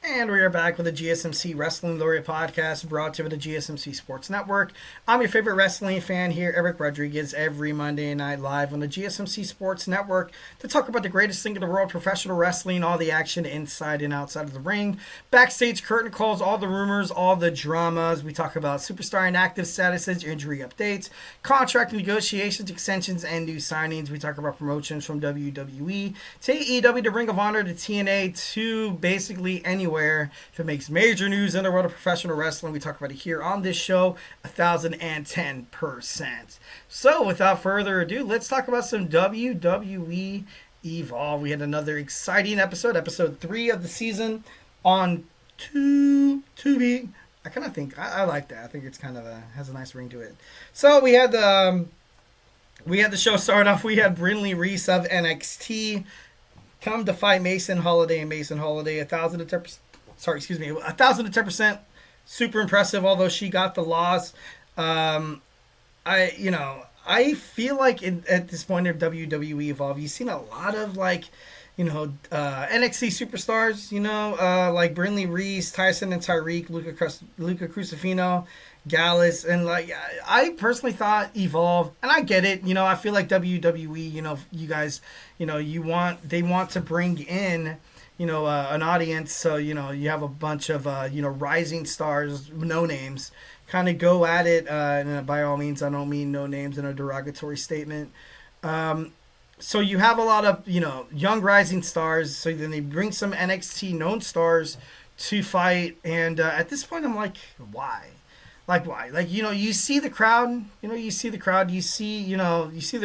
And we are back with the GSMC Wrestling Laureate podcast brought to you by the GSMC Sports Network. I'm your favorite wrestling fan here, Eric Rodriguez, every Monday night live on the GSMC Sports Network to talk about the greatest thing in the world, professional wrestling, all the action inside and outside of the ring, backstage curtain calls, all the rumors, all the dramas. We talk about superstar inactive statuses, injury updates, contract negotiations, extensions, and new signings. We talk about promotions from WWE to AEW to Ring of Honor to TNA to basically anywhere. If it makes major news in the world of professional wrestling, we talk about it here on this show 1010%. So without further ado, let's talk about some WWE Evolve. We had another exciting episode 3 of the season on Tubi. I kind of think I like that. I think it's kind of has a nice ring to it. So we had the show start off. We had Brinley Reese of NXT come to fight Mason Holiday, and Mason Holiday 1,010%, super impressive. Although she got the loss, I feel like at this point of WWE Evolve, you've seen a lot of NXT superstars, like Brinley Reese, Tyson and Tyreek, Luca Crucifino, Gallus, and I personally thought Evolve, and I get it, I feel like WWE, you guys, they want to bring in, an audience, so, you have a bunch of, rising stars, no names, kind of go at it, and by all means, I don't mean no names in a derogatory statement. So you have a lot of, young rising stars, so then they bring some NXT known stars to fight, and at this point, I'm like, why? Why? You see the crowd, you see the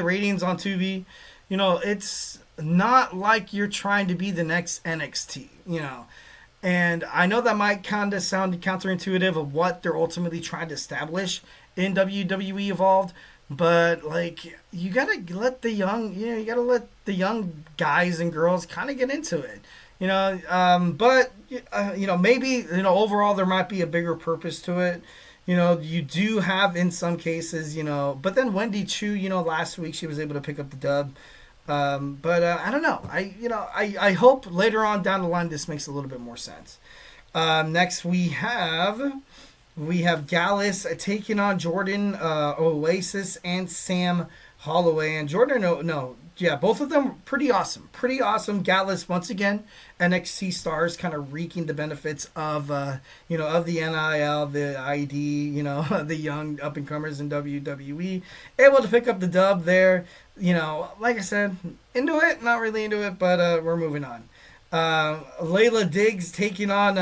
ratings on Tubi, it's not like you're trying to be the next NXT, and I know that might kind of sound counterintuitive of what they're ultimately trying to establish in WWE Evolved, but you gotta let the young, guys and girls kind of get into it, but maybe overall there might be a bigger purpose to it. You do have in some cases, but then Wendy Chu, last week she was able to pick up the dub. But I don't know. I hope later on down the line this makes a little bit more sense. Next we have Gallus taking on Jordan Oasis and Sam Holloway. And Jordan, both of them pretty awesome. Pretty awesome. Gallus, once again, NXT stars kind of reaping the benefits of, of the NIL, the ID, the young up-and-comers in WWE. Able to pick up the dub there. Like I said, into it, not really into it, but we're moving on. Layla Diggs taking on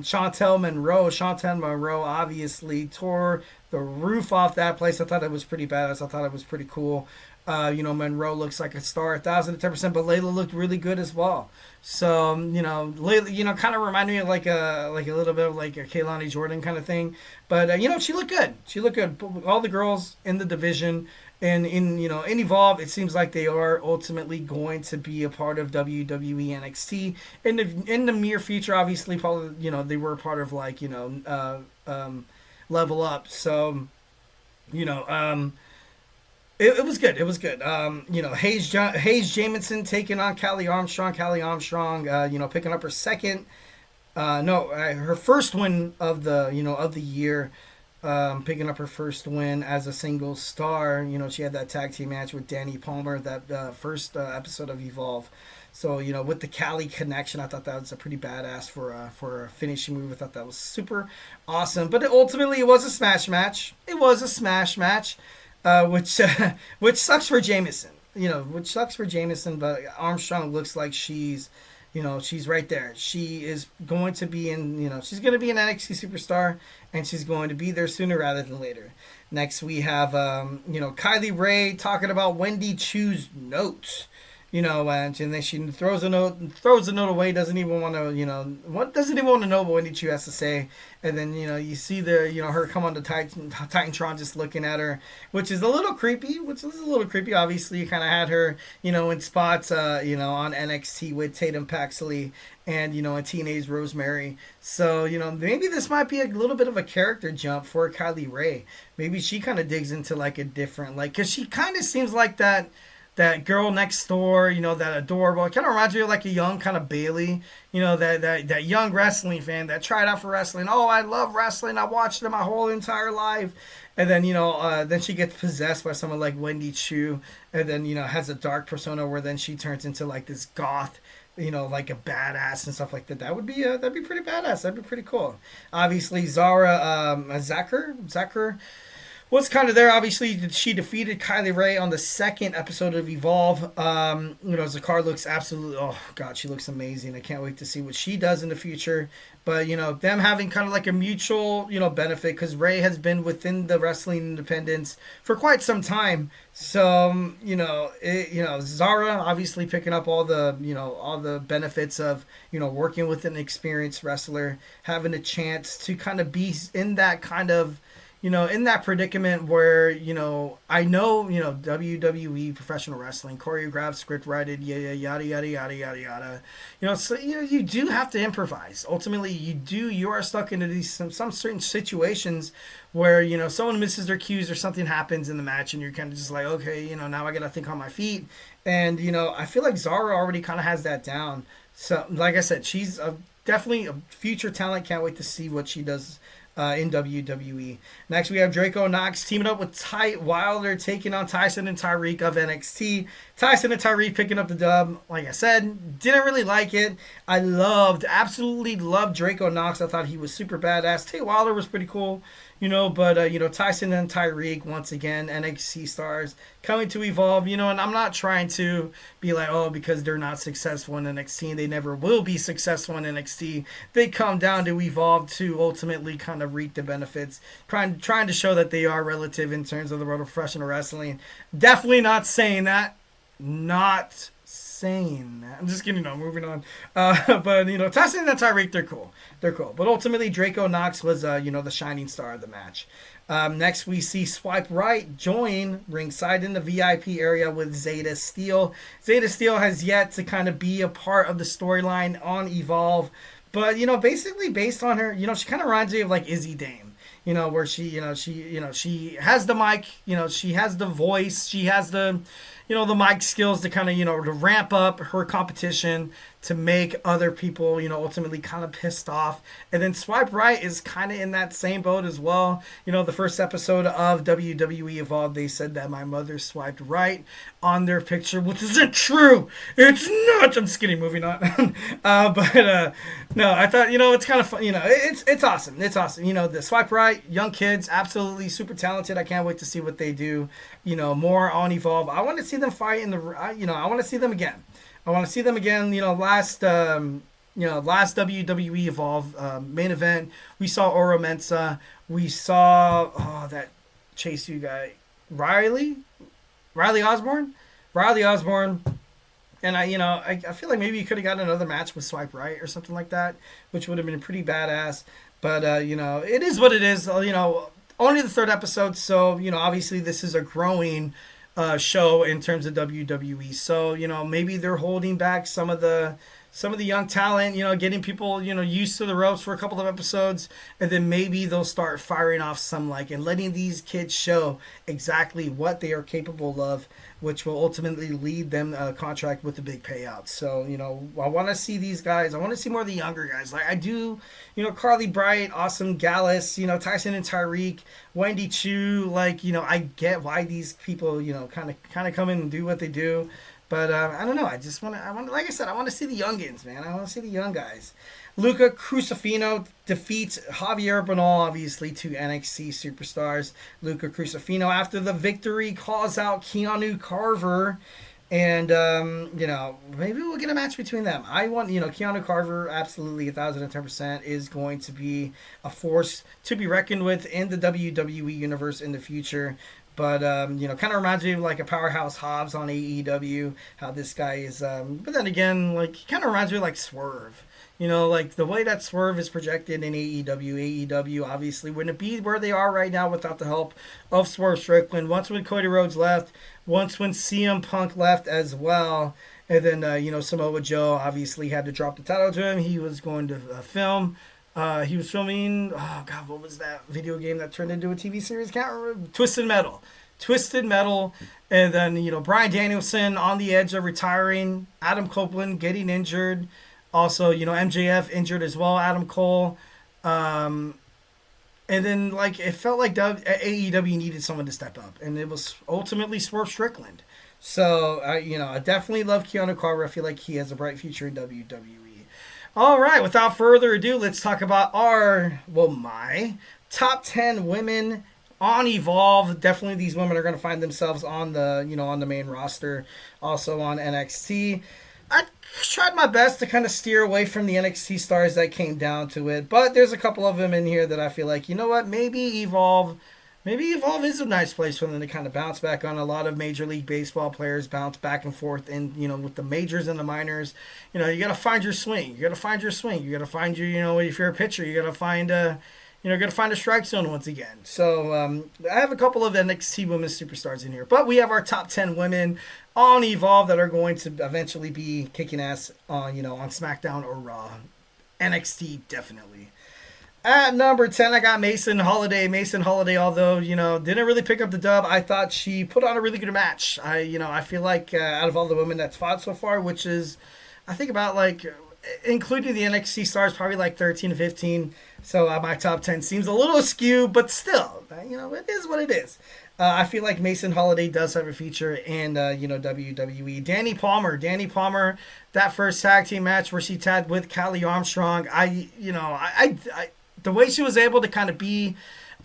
Chantel Monroe. Chantel Monroe obviously tore the roof off that place. I thought it was pretty badass. I thought it was pretty cool. Monroe looks like a star, 1,010%, but Layla looked really good as well. So, Layla, kind of reminded me of like a little bit of like a Kaylani Jordan kind of thing. But, she looked good. She looked good. All the girls in the division and in Evolve, it seems like they are ultimately going to be a part of WWE NXT in the near future. Obviously, probably, they were a part of Level Up. So, It was good. It was good. Hayes Jamison taking on Kali Armstrong. Kali Armstrong, picking up her her first win of the year. Picking up her first win as a single star. She had that tag team match with Danny Palmer, that first episode of Evolve. So, with the Kali connection, I thought that was a pretty badass for a finishing move. I thought that was super awesome. But ultimately, it was a smash match. Which sucks for Jamison. But Armstrong looks like she's right there. She is going to be she's going to be an NXT superstar, and she's going to be there sooner rather than later. Next, we have, Kylie Ray talking about Wendy Chu's notes. And then she throws a note away, doesn't even want to know what Wendy Chu has to say. And then, you see her come on to Titantron just looking at her, which is a little creepy, Obviously, you kind of had her, in spots, on NXT with Tatum Paxley and, in TNA's Rosemary. So, maybe this might be a little bit of a character jump for Kylie Ray. Maybe she kind of digs into a different, because she kind of seems like that, that girl next door, that adorable. It kind of reminds me of like a young kind of Bailey, that young wrestling fan that tried out for wrestling. Oh, I love wrestling. I watched it my whole entire life. And then, then she gets possessed by someone like Wendy Chu, and then, has a dark persona where then she turns into like this goth, like a badass and stuff like that. That'd be pretty badass. That'd be pretty cool. Obviously, Zara Zakre was kind of there. Obviously, she defeated Kylie Ray on the second episode of Evolve. Zakar looks absolutely, oh god, she looks amazing. I can't wait to see what she does in the future. But them having kind of like a mutual, benefit, because Ray has been within the wrestling independence for quite some time. So Zara obviously picking up all the benefits of working with an experienced wrestler, having a chance to kind of be in that kind of in that predicament where, I know, WWE professional wrestling, choreographed, script writed, yada, yada, yada, yada, yada, yada. So, you do have to improvise. Ultimately, you are stuck into these, some certain situations where, someone misses their cues or something happens in the match and you're kind of just like, okay, now I got to think on my feet. And, I feel like Zara already kind of has that down. So, like I said, she's definitely a future talent. Can't wait to see what she does in WWE. Next, we have Draco Knox teaming up with Ty Wilder, taking on Tyson and Tyreek of NXT. Tyson and Tyreek picking up the dub. Like I said, didn't really like it. I absolutely loved Draco Knox. I thought he was super badass. Tay Wilder was pretty cool, but Tyson and Tyreek, once again, NXT stars coming to Evolve, and I'm not trying to be like, oh, because they're not successful in NXT and they never will be successful in NXT, they come down to Evolve to ultimately kind of reap the benefits, trying to show that they are relative in terms of the world of professional wrestling. Definitely not saying that. Not saying that. I'm just kidding. No, moving on. But Tyson and Tyreek, they're cool. But ultimately, Draco Knox was the shining star of the match. Next, we see Swipe Right join ringside in the VIP area with Zeta Steel. Zeta Steel has yet to kind of be a part of the storyline on Evolve, but basically based on her, she kind of reminds me of like Izzy Dame. Where she has the mic, she has the voice, she has the the mic skills to kind of, to ramp up her competition, to make other people, ultimately kind of pissed off. And then Swipe Right is kind of in that same boat as well. The first episode of WWE Evolve, they said that my mother swiped right on their picture, which isn't true. It's not. I'm just kidding. Moving on. No, I thought, it's kind of fun. It's awesome. It's awesome. The Swipe Right, young kids, absolutely super talented. I can't wait to see what they do, more on Evolve. I want to see them fight in the, I want to see them again. Last WWE Evolve main event, we saw Oro Mensah. We saw that Chase U guy, Riley Osborne. And I feel like maybe you could have gotten another match with Swipe Right or something like that, which would have been pretty badass. But it is what it is. Only the third episode, so obviously this is a growing show in terms of WWE. So maybe they're holding back some of the young talent, getting people used to the ropes for a couple of episodes, and then maybe they'll start firing off some and letting these kids show exactly what they are capable of, which will ultimately lead them a contract with a big payout. So I want to see these guys. I want to see more of the younger guys. Like I do, Carly Bright, Awesome Gallus, Tyson and Tyreek, Wendy Chu. I get why these people kind of come in and do what they do. But I don't know. Like I said, I want to see the youngins, man. I want to see the young guys. Luca Crucifino defeats Javier Bernal, obviously, two NXT superstars. Luca Crucifino, after the victory, calls out Keanu Carver. And, maybe we'll get a match between them. I want, Keanu Carver, absolutely 1,010% is going to be a force to be reckoned with in the WWE universe in the future. But, kind of reminds me of like a Powerhouse Hobbs on AEW, how this guy is, but then again, kind of reminds me of like Swerve. The way that Swerve is projected in AEW obviously wouldn't be where they are right now without the help of Swerve Strickland. Once when Cody Rhodes left, once when CM Punk left as well, and then, Samoa Joe obviously had to drop the title to him. He was going to film. He was filming, what was that video game that turned into a TV series? Can't remember. Twisted Metal. Twisted Metal, and then Bryan Danielson on the edge of retiring, Adam Copeland getting injured, also MJF injured as well, Adam Cole, um, and then like it felt like AEW needed someone to step up, and it was ultimately Swerve Strickland. So I definitely love Keanu Carter. I feel like he has a bright future in WWE. All right, without further ado, let's talk about my top 10 women on Evolve. Definitely these women are going to find themselves on the main roster, also on NXT. I tried my best to kind of steer away from the NXT stars that came down to it, but there's a couple of them in here that I feel like, you know what, maybe Evolve is a nice place for them to kind of bounce back on. A lot of Major League Baseball players bounce back and forth, and with the majors and the minors, you got to find your swing. You got to find your swing. You got to find your, if you're a pitcher, you got to find a strike zone once again. So I have a couple of NXT women's superstars in here, but we have our top 10 women on Evolve that are going to eventually be kicking ass on on SmackDown or Raw. NXT definitely. At number 10, I got Mason Holiday. Mason Holiday, although, didn't really pick up the dub, I thought she put on a really good match. I feel like out of all the women that's fought so far, which is, I think about including the NXT stars, probably 13 to 15. So my top 10 seems a little askew, but still, it is what it is. I feel like Mason Holiday does have a feature in, WWE. Danny Palmer, that first tag team match where she tagged with Kali Armstrong. The way she was able to kind of be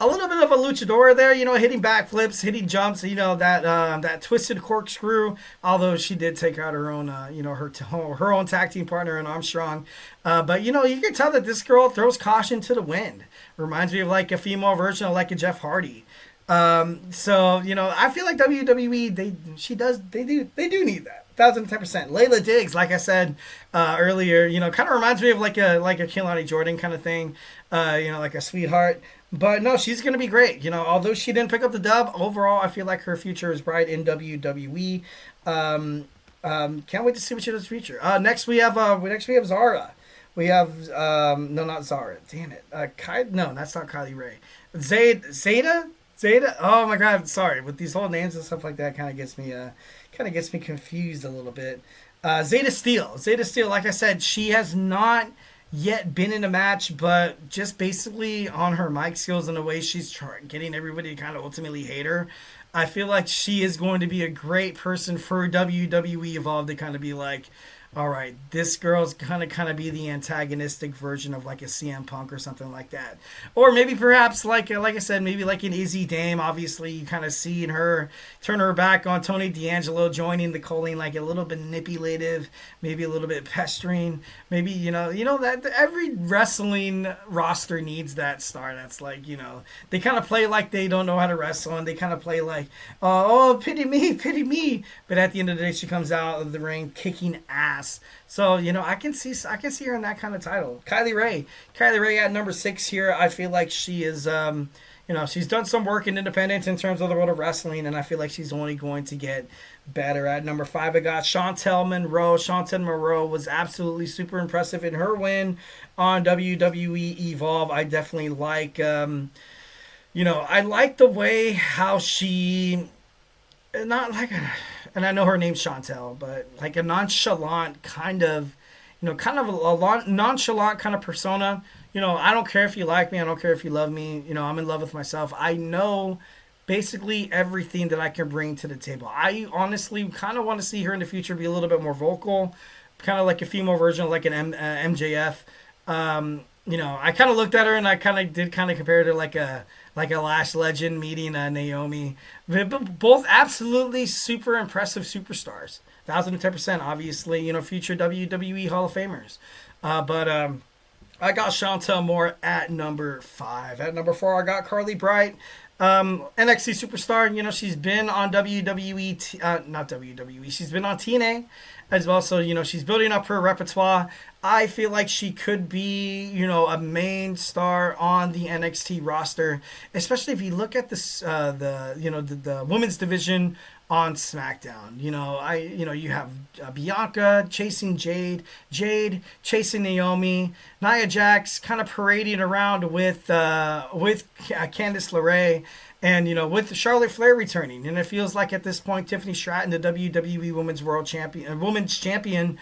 a little bit of a luchador there, hitting backflips, hitting jumps, that twisted corkscrew. Although she did take out her own, her own tag team partner in Armstrong. But you can tell that this girl throws caution to the wind. Reminds me of a female version of a Jeff Hardy. So I feel like WWE they do need that. 1,010%. Layla Diggs, like I said earlier, kind of reminds me of a Kehlani Jordan kind of thing, like a sweetheart. But no, she's gonna be great. Although she didn't pick up the dub, overall I feel like her future is bright in WWE. Can't wait to see what she does in the future. Next we have Zara. We have no, not Zara. Damn it. No, that's not Kylie Ray. Zeta. Oh my God, sorry. With these whole names and stuff like that, kind of gets me confused a little bit. Zeta Steel. Like I said, she has not yet been in a match, but just basically on her mic skills and the way she's getting everybody to kind of ultimately hate her, I feel like she is going to be a great person for WWE Evolve to kind of be like, all right, this girl's gonna kind of be the antagonistic version of a CM Punk or something like that, or maybe perhaps like I said, maybe an Izzy Dame. Obviously, you kind of see in her turn her back on Tony D'Angelo, joining the calling a little bit manipulative, maybe a little bit pestering. Maybe that every wrestling roster needs that star that's they kind of play like they don't know how to wrestle, and they kind of play oh, pity me, but at the end of the day, she comes out of the ring kicking ass. So I can see her in that kind of title. Kylie Ray at number 6 here. I feel like she is she's done some work in independence in terms of the world of wrestling, and I feel like she's only going to get better. At number 5, I got Chantel Monroe. Chantel Monroe was absolutely super impressive in her win on WWE Evolve. I definitely like I like the way how she not and I know her name's Chantel, but a nonchalant kind of, a nonchalant kind of persona. I don't care if you like me. I don't care if you love me. I'm in love with myself. I know basically everything that I can bring to the table. I honestly kind of want to see her in the future be a little bit more vocal, kind of like a female version of an MJF. I kind of looked at her and I kind of did compare her to like a Lash Legend meeting Naomi. Both absolutely super impressive superstars. 1,010%, obviously, future WWE Hall of Famers. But I got Chantel Moore at number 5. At number 4, I got Carly Bright. NXT superstar, she's been on WWE, not WWE, she's been on TNA as well. So, she's building up her repertoire. I feel like she could be, a main star on the NXT roster, especially if you look at this, the women's division on SmackDown. You have Bianca chasing Jade chasing Naomi, Nia Jax kind of parading around with Candice LeRae. And, with Charlotte Flair returning, and it feels like at this point, Tiffany Stratton, the WWE Women's Champion,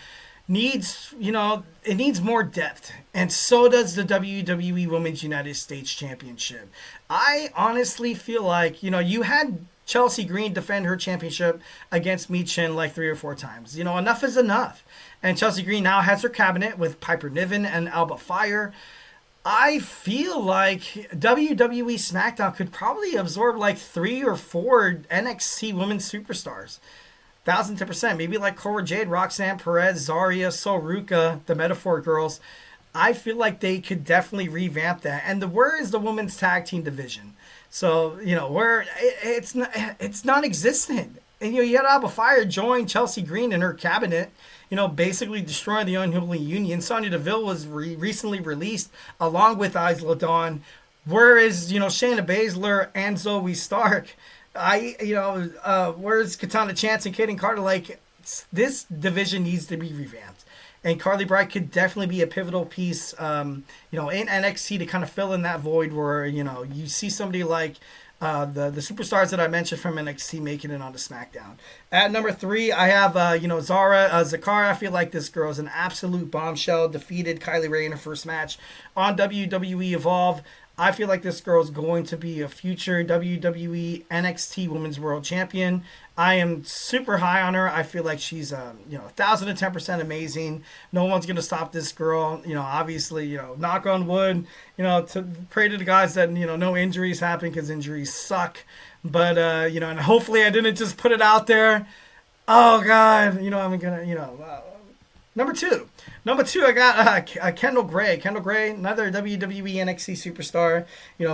needs, it needs more depth. And so does the WWE Women's United States Championship. I honestly feel like, you had Chelsea Green defend her championship against Mi Chin like 3 or 4 times. Enough is enough. And Chelsea Green now has her cabinet with Piper Niven and Alba Fire. I feel like WWE SmackDown could probably absorb like 3 or 4 NXT women's superstars. 1,010%. Maybe like Cora Jade, Roxanne Perez, Zarya, Soruka, the Metaphor Girls. I feel like they could definitely revamp that. And where is the women's tag team division? So, where it's non-existent. And, you had Alba Fire join Chelsea Green in her cabinet, basically destroying the unholy union. Sonya Deville was recently released along with Isla Dawn. Whereas, Shayna Baszler and Zoe Stark, where's Katana Chance and Kaden Carter? Like, this division needs to be revamped. And Carly Bright could definitely be a pivotal piece, in NXT to kind of fill in that void where, you see somebody like the superstars that I mentioned from NXT making it onto SmackDown. At number 3, I have, Zara Zakre. I feel like this girl is an absolute bombshell. Defeated Kylie Ray in her first match on WWE Evolve. I feel like this girl is going to be a future WWE NXT Women's World Champion. I am super high on her. I feel like she's, 1,010% amazing. No one's going to stop this girl. Obviously, knock on wood, to pray to the gods that, no injuries happen because injuries suck. But, and hopefully I didn't just put it out there. Oh, God, I'm going to, Number two, I got Kendall Gray. Kendall Gray, another WWE NXT superstar,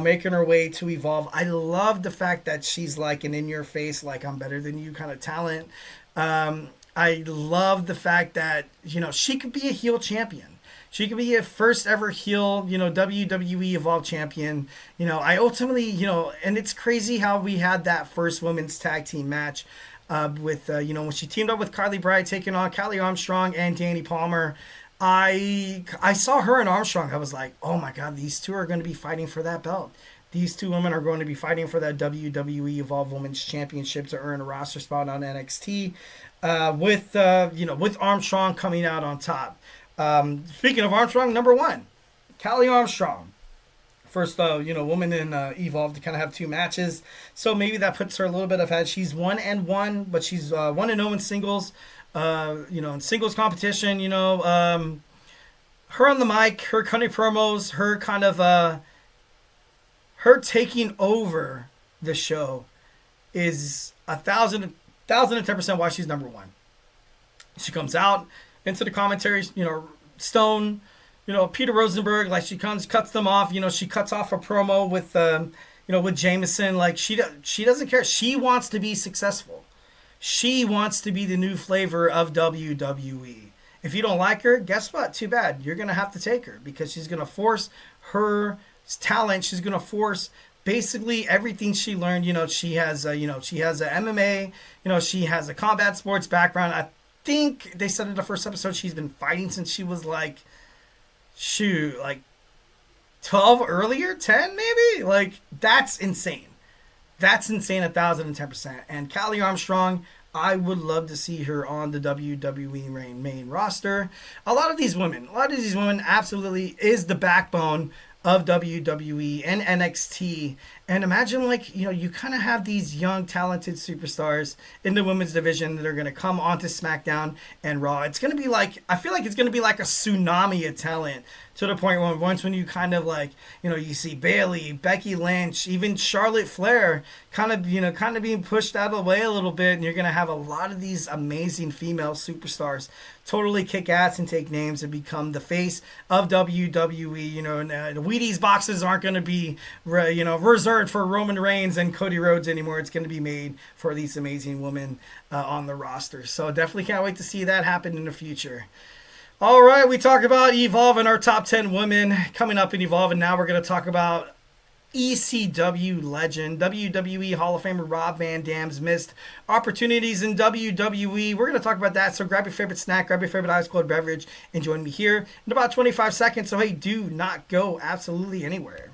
making her way to Evolve. I love the fact that she's like an in-your-face, like I'm better than you kind of talent. I love the fact that, she could be a heel champion. She could be a first ever heel, WWE Evolve champion. I ultimately, and it's crazy how we had that first women's tag team match. With when she teamed up with Carly Bright taking on Kali Armstrong and Danny Palmer. I saw her and Armstrong. I was like, oh my God, these two are going to be fighting for that belt. These two women are going to be fighting for that WWE Evolve Women's Championship to earn a roster spot on NXT. With Armstrong coming out on top. Speaking of Armstrong, number 1, Kali Armstrong. First, woman in Evolve to kind of have 2 matches. So maybe that puts her a little bit ahead. She's 1-1, but she's 1-0 in singles. In singles competition, her on the mic, her cutting promos, her kind of, her taking over the show is 1,010% why she's number 1. She comes out into the commentaries, Stone, Peter Rosenberg, like she cuts them off. She cuts off a promo with, with Jameson. Like she doesn't care. She wants to be successful. She wants to be the new flavor of WWE. If you don't like her, guess what? Too bad. You're gonna have to take her because she's gonna force her talent. She's gonna force basically everything she learned. She has, she has a MMA. She has a combat sports background. I think they said in the first episode she's been fighting since she was like 12 earlier, 10 maybe? Like, that's insane. That's insane, 1,010%. And Kali Armstrong, I would love to see her on the WWE main roster. A lot of these women absolutely is the backbone of WWE and NXT. And imagine, you kind of have these young, talented superstars in the women's division that are going to come onto SmackDown and Raw. It's going to be I feel like it's going to be like a tsunami of talent to the point where once when you kind of you see Bayley, Becky Lynch, even Charlotte Flair kind of being pushed out of the way a little bit, and you're going to have a lot of these amazing female superstars totally kick ass and take names and become the face of WWE. And the Wheaties boxes aren't going to be, reserved for Roman Reigns and Cody Rhodes anymore. It's going to be made for these amazing women on the roster. So definitely can't wait to see that happen in the future. All right, we talked about Evolve and our top 10 women coming up in Evolve, and now we're going to talk about ECW legend, WWE Hall of Famer Rob Van Dam's missed opportunities in WWE. We're going to talk about that, so grab your favorite snack, grab your favorite ice cold beverage, and join me here in about 25 seconds. So, hey, do not go absolutely anywhere.